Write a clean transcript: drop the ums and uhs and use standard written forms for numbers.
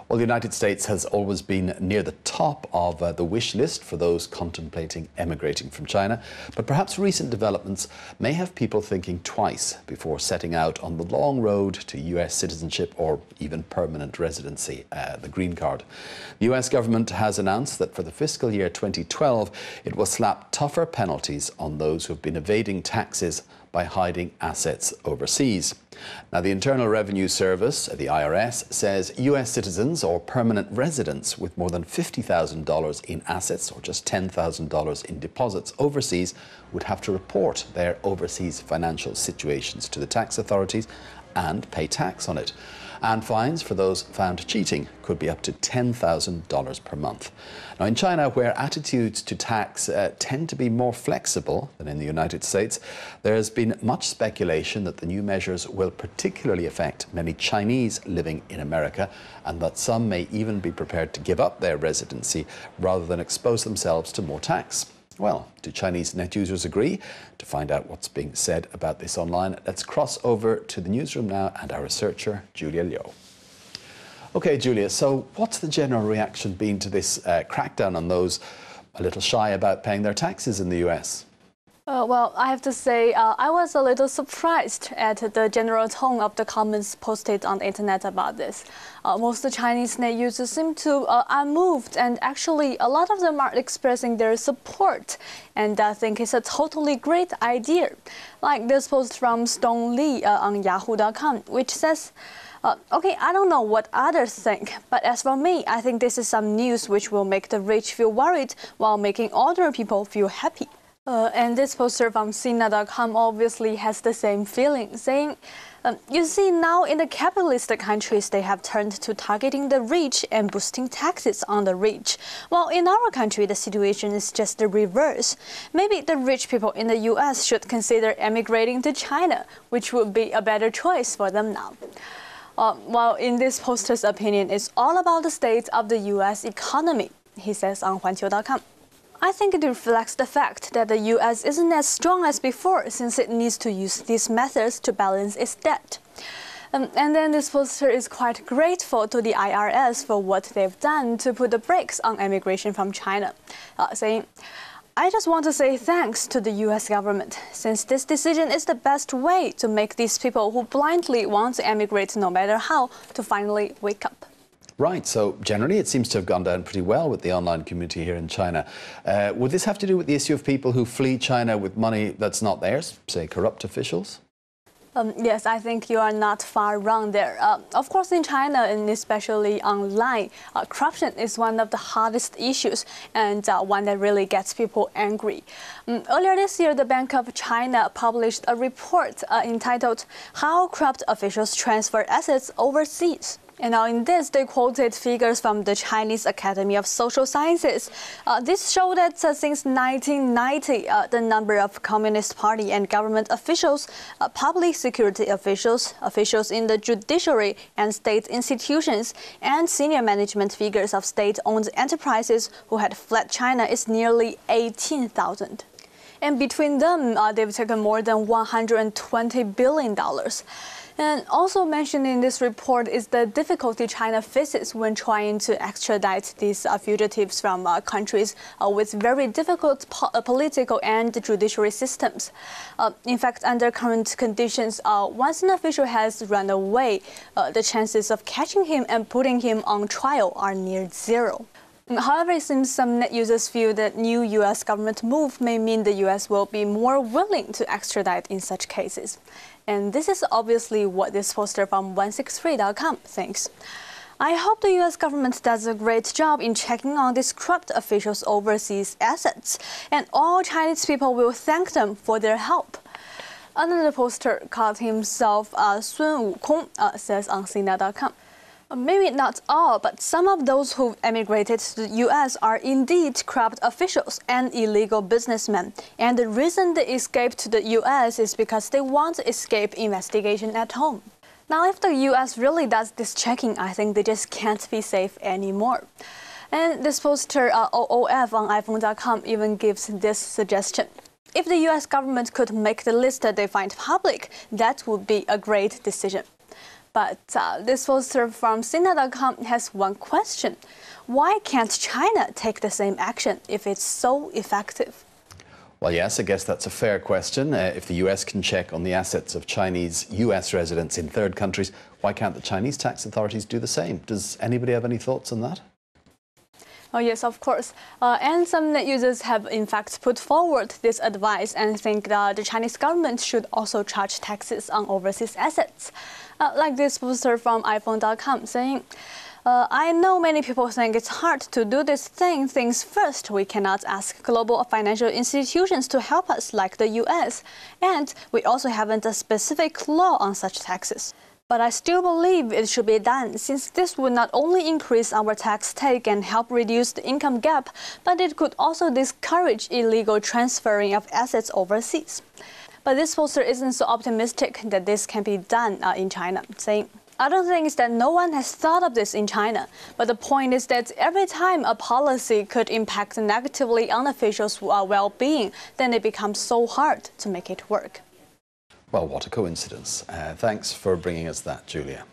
Well, the United States has always been near the top of the wish list for those contemplating emigrating from China, but perhaps recent developments may have people thinking twice before setting out on the long road to US citizenship or even permanent residency, the green card. The US government has announced that for the fiscal year 2012, it will slap tougher penalties on those who have been evading taxes by hiding assets overseas. Now, the Internal Revenue Service, the IRS, says US citizens or permanent residents with more than $50,000 in assets or just $10,000 in deposits overseas would have to report their overseas financial situations to the tax authorities and pay tax on it. And fines for those found cheating could be up to $10,000 per month. Now, in China, where attitudes to tax tend to be more flexible than in the United States, there has been much speculation that the new measures will particularly affect many Chinese living in America, and that some may even be prepared to give up their residency rather than expose themselves to more tax. Well, do Chinese net users agree? To find out what's being said about this online, let's cross over to the newsroom now and our researcher, Julia Liu. OK, Julia, so what's the general reaction been to this crackdown on those a little shy about paying their taxes in the US? Well, I have to say, I was a little surprised at the general tone of the comments posted on the internet about this. Most Chinese net users seem to unmoved, and actually a lot of them are expressing their support and think it's a totally great idea. Like this post from Stone Lee on yahoo.com, which says, OK, I don't know what others think, but as for me, I think this is some news which will make the rich feel worried while making other people feel happy. And this poster from Sina.com obviously has the same feeling, saying, you see, now in the capitalist countries, they have turned to targeting the rich and boosting taxes on the rich. While in our country, the situation is just the reverse. Maybe the rich people in the US should consider emigrating to China, which would be a better choice for them now. While in this poster's opinion, it's all about the state of the US economy, he says on Huanqiu.com. I think it reflects the fact that the US isn't as strong as before, since it needs to use these methods to balance its debt. And then this poster is quite grateful to the IRS for what they've done to put the brakes on emigration from China, saying, I just want to say thanks to the US government, since this decision is the best way to make these people who blindly want to emigrate no matter how to finally wake up. Right, so generally it seems to have gone down pretty well with the online community here in China. Would this have to do with the issue of people who flee China with money that's not theirs, say corrupt officials? Yes, I think you are not far wrong there. Of course, in China, and especially online, corruption is one of the hardest issues and one that really gets people angry. Earlier this year, the Bank of China published a report entitled How Corrupt Officials Transfer Assets Overseas. And now in this, they quoted figures from the Chinese Academy of Social Sciences. This showed that since 1990, the number of Communist Party and government officials, public security officials, officials in the judiciary and state institutions, and senior management figures of state-owned enterprises who had fled China is nearly 18,000. And between them, they've taken more than $120 billion. And also mentioned in this report is the difficulty China faces when trying to extradite these fugitives from countries with very difficult political and judiciary systems. In fact, under current conditions, once an official has run away, the chances of catching him and putting him on trial are near zero. However, it seems some net users feel that new US government move may mean the US will be more willing to extradite in such cases. And this is obviously what this poster from 163.com thinks. I hope the US government does a great job in checking on these corrupt officials' overseas assets, and all Chinese people will thank them for their help. Another poster called himself Sun Wukong says on Sina.com. Maybe not all, but some of those who emigrated to the US are indeed corrupt officials and illegal businessmen. And the reason they escaped to the US is because they want to escape investigation at home. Now, if the US really does this checking, I think they just can't be safe anymore. And this poster, OOF on iPhone.com, even gives this suggestion. If the US government could make the list that they find public, that would be a great decision. But this poster from Sina.com has one question. Why can't China take the same action if it's so effective? Well, yes, I guess that's a fair question. If the US can check on the assets of Chinese US residents in third countries, why can't the Chinese tax authorities do the same? Does anybody have any thoughts on that? Oh yes, of course. And some net users have in fact put forward this advice and think that the Chinese government should also charge taxes on overseas assets. Like this poster from iPhone.com saying, I know many people think it's hard to do things first. We cannot ask global financial institutions to help us like the US. And we also haven't a specific law on such taxes. But I still believe it should be done, since this would not only increase our tax take and help reduce the income gap, but it could also discourage illegal transferring of assets overseas. But this poster isn't so optimistic that this can be done in China, saying, I don't think it's that no one has thought of this in China, but the point is that every time a policy could impact negatively on officials' well-being, then it becomes so hard to make it work. Well, what a coincidence. Thanks for bringing us that, Julia.